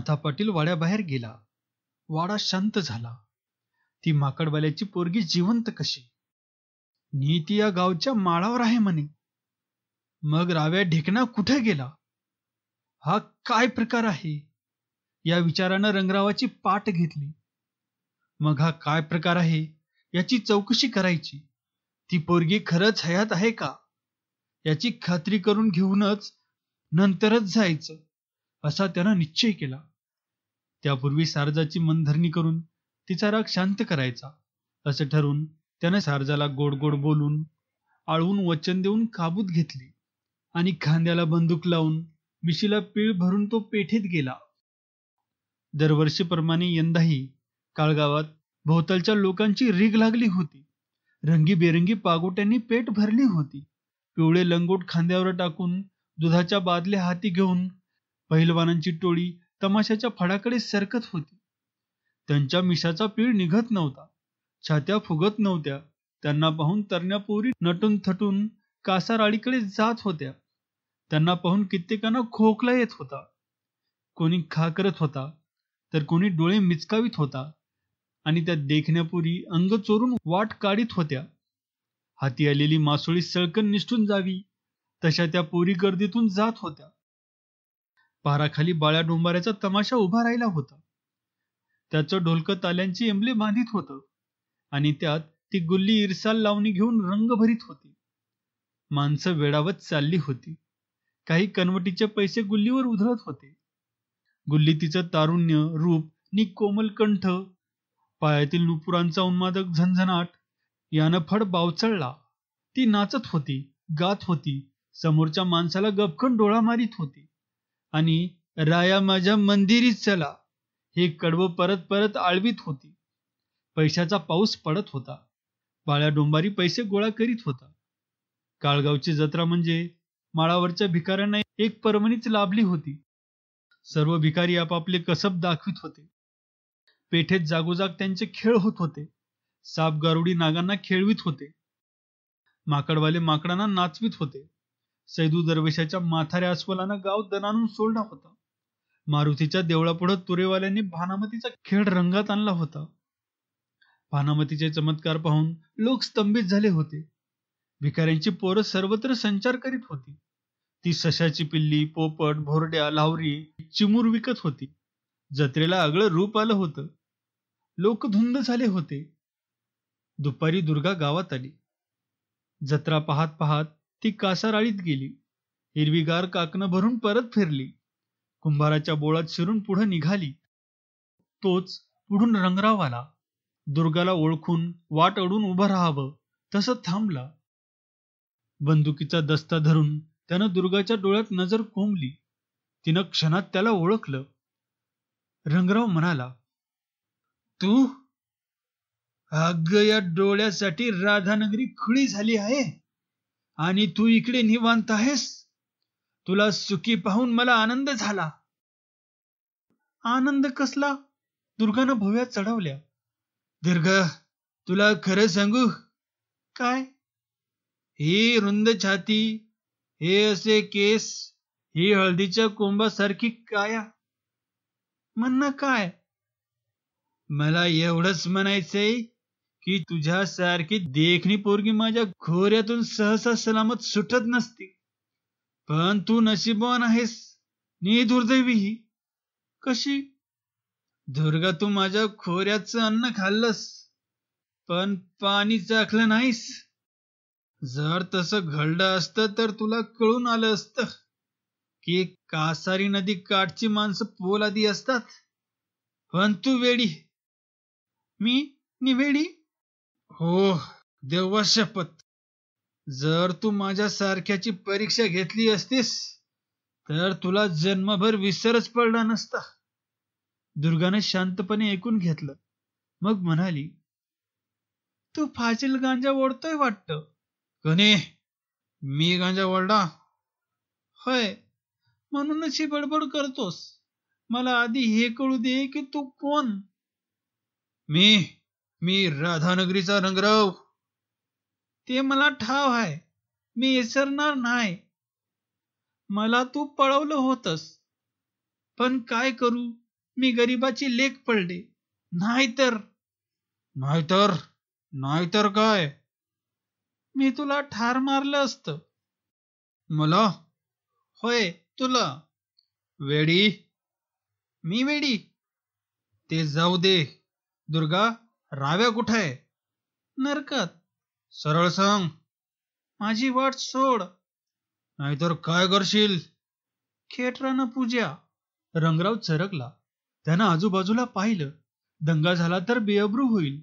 नाथा पाटील वाड्याबाहेर गेला. वाडा शांत झाला. ती माकडवाल्याची पोरगी जिवंत कशी? नीती या गावच्या माळावर आहे म्हणे. मग राव्या ढेकणा कुठे गेला? हा काय प्रकार आहे? या विचारानं रंगरावाची पाठ घेतली. मग हा काय प्रकार आहे याची चौकशी करायची. ती पोरगी खरंच हयात आहे का याची खात्री करून घेऊनच नंतरच जायचं, असा त्यानं निश्चय केला. त्यापूर्वी सारजाची मनधरणी करून तिचा राग शांत करायचा, असं ठरवून त्यानं सारजाला गोड गोड बोलून आळवून वचन देऊन काबूत घेतली आणि खांद्याला बंदूक लावून मिशीला पीळ भरून तो पेठेत गेला. दरवर्षीप्रमाणे यंदाही काळगावात भोवतालच्या लोकांची रीग लागली होती. रंगीबेरंगी पागोट्यांनी पेट भरली होती. पिवळे लंगोट खांद्यावर टाकून दुधाच्या बादल्या हाती घेऊन पहिलवानांची टोळी तमाशाच्या फडाकडे सरकत होती. त्यांच्या मिशाचा पीळ निघत नव्हता, छात्या फुगत नव्हत्या. त्यांना पाहून तरण्या पोरी नटून थटून कासाराळीकडे जात होत्या. त्यांना पाहून कित्येकांना खोकला येत होता. कोणी खा करत होता तर कोणी डोळे मिचकावीत होता आणि त्या देखण्या पोरी अंग चोरून वाट काढीत होत्या. हाती आलेली मासोळी सळकन निष्ठून जावी तशा त्या पोरी गर्दीतून जात होत्या. पाराखाली बाळ्या डोंबाऱ्याचा तमाशा उभा राहिला होता. त्याचं ढोलकं ताल्यांची एंबले बांधित होतं आणि त्यात ती गुल्ली इरसाल लावणी घेऊन रंग भरीत होती. माणसं वेडावत चालली होती. काही कनवटीचे पैसे गुल्लीवर उधळत होते. गुल्ली तिचं तारुण्य रूप नि कोमल कंठ, पायातील नुपुरांचा उन्मादक झणझणाट यानं फड बावचळला. ती नाचत होती, गात होती, समोरच्या माणसाला गपकन डोळा मारित होती आणि राया माझ्या मंदिरी चला हे कडवं परत परत आळवीत होती. पैशाचा पाऊस पडत होता. बाळ्या डोंबारी पैसे गोळा करीत होता. काळगावची जत्रा म्हणजे माळावरच्या भिकाऱ्यांना एक पर्वणीच लाभली होती. सर्व भिकारी आपापले कसब दाखवित होते. पेठेत जागोजाग त्यांचे खेळ होत होते. साप गारुडी नागांना खेळवित होते. माकडवाले माकडांना नाचवित होते. सैदू दरवेशाच्या माथाऱ्या अस्वलानं गाव दणानून सोडला होता. मारुतीच्या देवळापुढं तुरेवाल्यांनी भानामतीचा खेळ रंगात आणला होता. भानामतीचे चमत्कार पाहून लोक स्तंभित झाले होते. भिकाऱ्यांची पोरं सर्वत्र संचार करीत होती. ती सशाची पिल्ली, पोपट, भोरड्या, लावरी, चिमूर विकत होती. जत्रेला आगळं रूप आलं होतं. लोक धुंद झाले होते. दुपारी दुर्गा गावात आली. जत्रा पाहत पाहत ती कासाराळीत गेली. हिरवीगार काकणं भरून परत फिरली. कुंभाराच्या बोळात शिरून पुढे निघाली. तोच पुढून रंगराव आला. दुर्गाला ओळखून वाट अडून उभं राहावं तसं थांबला. बंदुकीचा दस्ता धरून त्यानं दुर्गाच्या डोळ्यात नजर कोंबली. तिनं क्षणात त्याला ओळखलं. रंगराव म्हणाला, तू? अगं, या डोळ्यासाठी राधानगरी खुळी झाली आहे आणि तू इकडे निवांत आहेस. तुला सुखी पाहून मला आनंद झाला. आनंद कसला? दुर्गानं भुवया चढवल्या. दुर्गा, तुला खरं सांगू? काय? ही रुंद छाती, हे असे केस, ही हळदीच्या कोंबासारखी काया. म्हणणं काय? मला एवढंच म्हणायचंय की तुझ्यासारखी देखणी पोरगी माझ्या खोऱ्यातून सहसा सलामत सुटत नसती. पण तू नशीबवान आहेस नि दुर्दैवीही. कशी? दुर्गा, तू माझ्या खोऱ्याचं अन्न खाल्लंस पण पाणी चाखलं नाहीस. जर तसं घडलं असतं तर तुला कळून आलं असतं की कासारी नदी काठची माणसं पोलादी असतात. पण तू वेडी. मी निवेडी? हो, देवा शपथ. जर तू माझ्या सारख्याची परीक्षा घेतली असतीस तर तुला जन्मभर विसरच पडला नसता. दुर्गाने शांतपणे ऐकून घेतलं. मग म्हणाली, तू फाजील गांजा ओढतोय वाटतं. कोणी? मी गांजा ओढला? होय, म्हणूनच ही बडबड करतोस. मला आधी हे कळू दे की तू कोण? मी राधानगरीचा रंगराव. ते मला ठाव आहे. मी विसरणार नाही. मला तू पळवलं होतंस. पण काय करू, मी गरीबाची लेक पडले. नाहीतर नाहीतर नाहीतर काय, मी तुला ठार मारलं असतं. मला? होय, तुला. वेडी? मी वेडी? ते जाऊ दे. दुर्गा, राव्या कुठे आहे? नरकात. सरळ सांग. माझी वाट सोड. नाहीतर काय करशील? खेटरानं पूजा. रंगराव चरकला. त्यानं आजूबाजूला पाहिलं. दंगा झाला तर बेअब्रू होईल,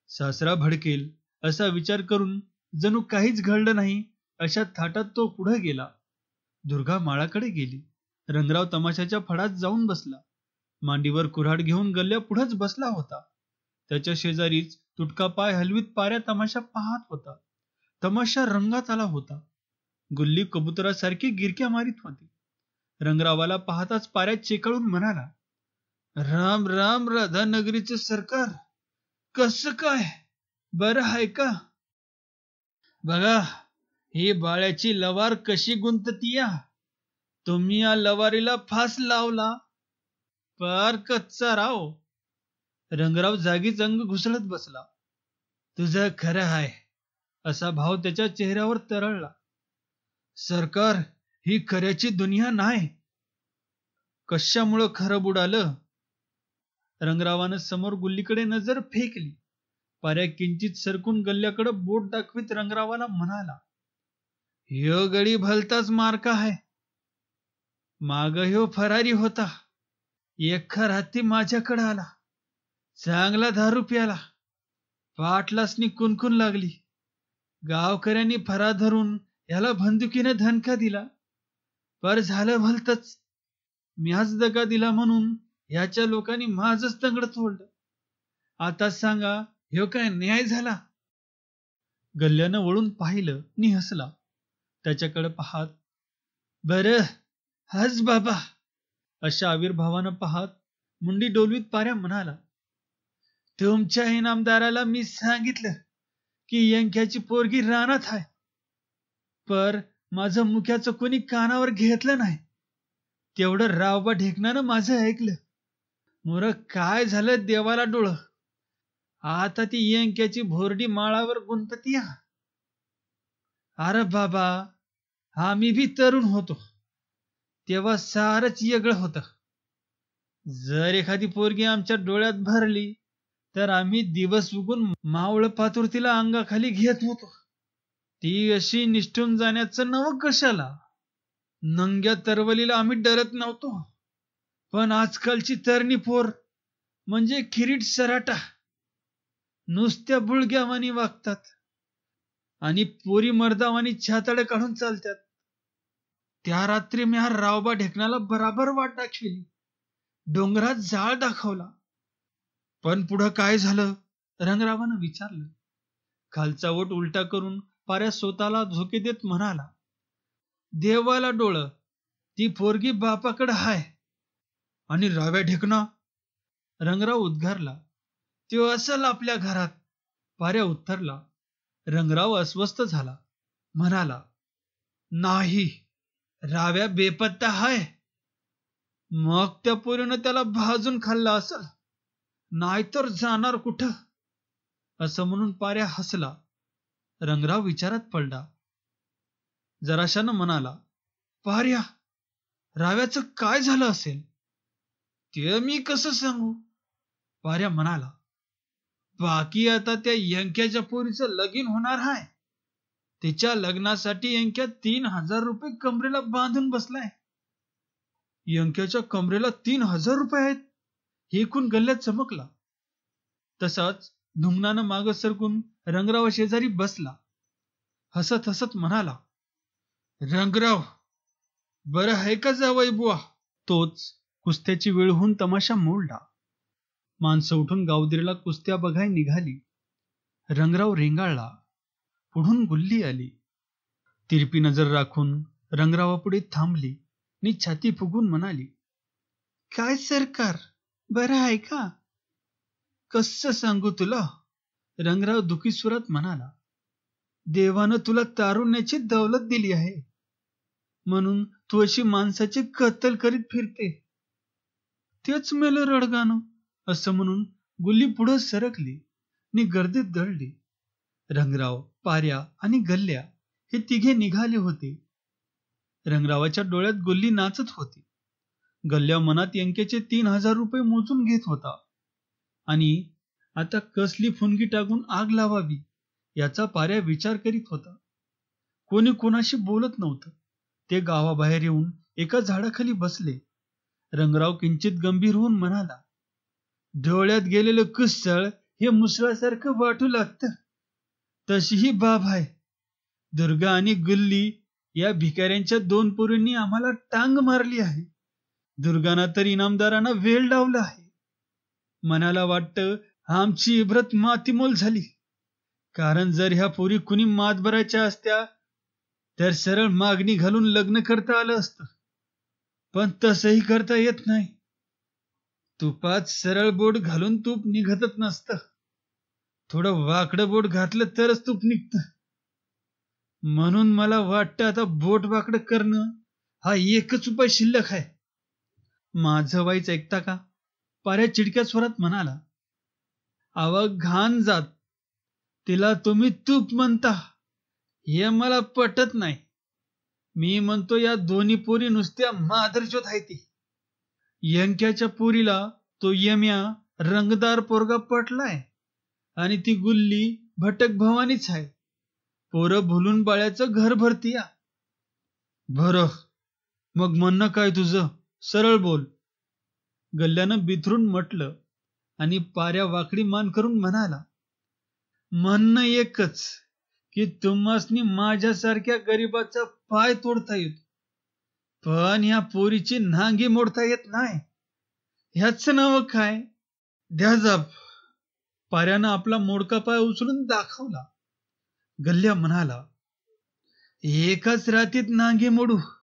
सासरा भडकेल असा विचार करून जणू काहीच घडलं नाही अशा थाटात तो पुढे गेला. दुर्गा माळाकडे गेली. रंगराव तमाशाच्या फडात जाऊन बसला. मांडीवर कुऱ्हाड घेऊन गल्ल्या पुढेच बसला होता. त्याच्या शेजारीच तुटका पाय हलवीत पाऱ्या तमाशा पाहत होता. तमाशा रंगात आला होता. गुल्ली कबुतरासारखी गिरक्या मारित होती. रंगरावाला पाहताच पाऱ्या चेकाळून म्हणाला, राम राम राधानगरीचे सरकार. कसं काय, बरं आहे का? बघा, ही बाळ्याची लवार कशी गुंततीया. तुम्ही या लवारीला फास लावला. फार कच्चा राव. रंगराव जागीच अंग घुसळत बसला. तुझं खरं आहे असा भाव त्याच्या चेहऱ्यावर तरळला. सरकार, ही खऱ्याची दुनिया नाही. कशामुळं खरं बुडालं? रंगरावानं समोर गुल्लीकडे नजर फेकली. पाऱ्या किंचित सरकून गल्ल्याकडे बोट दाखवीत रंगरावाला म्हणाला, ह्यो गडी भलताच मार्का आहे. माग ह्यो फरारी होता. एका रात्री माझ्याकडे आला. चांगला दारू प्याला. पाटलासनी कुणकुण लागली. गावकऱ्यांनी फरा धरून याला बंदुकीने धनका दिला. पर झालं भलतच. म्याच दगा दिला म्हणून याच्या लोकांनी माझच तंगड तोडलं. आता सांगा, ह्यो काय न्याय झाला? गल्ल्यानं वळून पाहिलं नि हसला. त्याच्याकडे पाहत, बरं हस बाबा अशा आविर्भावानं पाहत मुंडी डोलवीत पाऱ्या म्हणाला, तुमच्या इनामदाराला मी सांगितलं की यंक्याची पोरगी रानात आहे. पर माझं मुख्याचं कोणी कानावर घेतलं नाही. तेवढं रावबा ढेकणानं माझं ऐकलं. मोर काय झालं देवाला डोळं. आता ती यंक्याची भोरडी माळावर गुंततीया. अरे बाबा, आम्ही बी तरुण होतो तेव्हा सारच वेगळं होतं. जर एखादी पोरगी आमच्या डोळ्यात भरली तर आम्ही दिवस उगून मावळ पातुरतीला अंगाखाली घेत होतो. ती अशी निष्ठून जाण्याचं नवं कशाला? नंग्या तरवलीला आम्ही डरत नव्हतो. पण आजकालची तरणी पोर म्हणजे किरीट सराटा. नुसत्या बुळग्यावानी वागतात आणि पोरी मर्दावानी छाताडे काढून चालतात. त्या रात्री मी हा रावबा ढेकणाला बराबर वाट दाखविली. डोंगरात जाळ दाखवला. पण पुढं काय झालं? रंगरावानं विचारलं. खालचा ओट उलटा करून पाऱ्या स्वतःला झोके देत म्हणाला, देवाला डोळं, ती पोरगी बापाकडे हाय. आणि राव्या ढेकणा? रंगराव उद्गारला, तो असल आपल्या घरात. पाऱ्या उत्तरला. रंगराव अस्वस्थ झाला. म्हणाला, नाही, राव्या बेपत्ता हाय. मग त्या पोरीनं त्याला भाजून खाल्ला असल, नाहीतर जाणार कुठं? असं म्हणून पाऱ्या हसला. रंगराव विचारात पडला. जराशानं म्हणाला, पाऱ्या, राव्याचं काय झालं असेल? ते मी कसं सांगू? पाऱ्या म्हणाला, बाकी आता त्या यंक्याच्या पोरीचं लगीन होणार हाय. तिच्या लग्नासाठी यंक्या 3,000 रुपये कमरेला बांधून बसलाय. यंक्याच्या कमरेला 3,000 रुपये आहेत? हे ऐकून गल्ल्यात चमकला. तसाच ढुंगणानं मागं सरकून रंगराव शेजारी बसला. हसत हसत म्हणाला, रंगराव, बरं आहे का जावई बुवा? तोच कुस्त्याची वेळ होऊन तमाशा मोडला. माणसं उठून गावदिरीला कुस्त्या बघाय निघाली. रंगराव रेंगाळला. पुढून गुल्ली आली. तिरपी नजर राखून रंगरावापुढे थांबली नि छाती फुगून म्हणाली, काय सरकार, बरं आहे का? कसं सांगू तुला? रंगराव दुखी सुरात म्हणाला, देवानं तुला तारुण्याची दौलत दिली आहे म्हणून तू अशी माणसाची कत्तल करीत फिरते. तेच मेलं रडगाणं, असं म्हणून गुल्ली पुढं सरकली आणि गर्दीत दळली. रंगराव, पाऱ्या आणि गल्ल्या हे तिघे निघाले होते. रंगरावाच्या डोळ्यात गुल्ली नाचत होती. गल्ल्या मनात यंकेचे 3,000 रुपये मोजून घेत होता आणि आता कसली फुनगी टाकून आग लावावी याचा पाऱ्या विचार करीत होता. कोणी कोणाशी बोलत नव्हतं. ते गावाबाहेर येऊन एका झाडाखाली बसले. रंगराव किंचित गंभीर होऊन म्हणाला, डोळ्यात गेलेलं कुसळ हे मुसळासारखं वाटू लागतं. तशी ही बाब आहे. दुर्गा आणि गुल्ली या भिकाऱ्यांच्या 2 पोरींनी आम्हाला टांग मारली आहे. दुर्गाना तर इनामदारांना वेळ लावला आहे. मनाला वाटतं आमची इब्रत मातीमोल झाली. कारण जर ह्या पोरी कुणी मातबराच्या असत्या तर सरळ मागणी घालून लग्न करता आलं असतं. पण तसंही करता येत नाही. तुपात सरळ बोट घालून तूप निघतच नसतं. थोडं वाकडं बोट घातलं तरच तूप निघतं. म्हणून मला वाटतं आता बोट वाकडं करणं हा एकच उपाय शिल्लक आहे. माझं वाईच ऐकता का? पाऱ्या चिडक्या स्वरात म्हणाला. अव घाण जात, तिला तुम्ही तूप म्हणता हे मला पटत नाही. मी म्हणतो या दोन्ही पोरी नुसत्या माधरचोत आहे. ती यंक्याच्या पोरीला तो यम्या रंगदार पोरगा पटलाय आणि ती गुल्ली भटक भवानीच आहे. पोरं भुलून बाळ्याचं घर भरतीया. बरं, मग म्हणणं काय तुझं? सरळ बोल. गल्ल्यानं बिथरून म्हटलं आणि पाऱ्या वाकडी मान करून म्हणाला, म्हणणं एकच की तुम्हासनी माझ्यासारख्या गरीबाचा पाय तोडता येतो, पण ह्या पोरीची नांगी मोडता येत नाही. ह्याच नाव काय? द्या जाब. पाऱ्यानं आपला मोडका पाय उचलून दाखवला. गल्ल्या म्हणाला, एकाच रातीत नांगी मोडू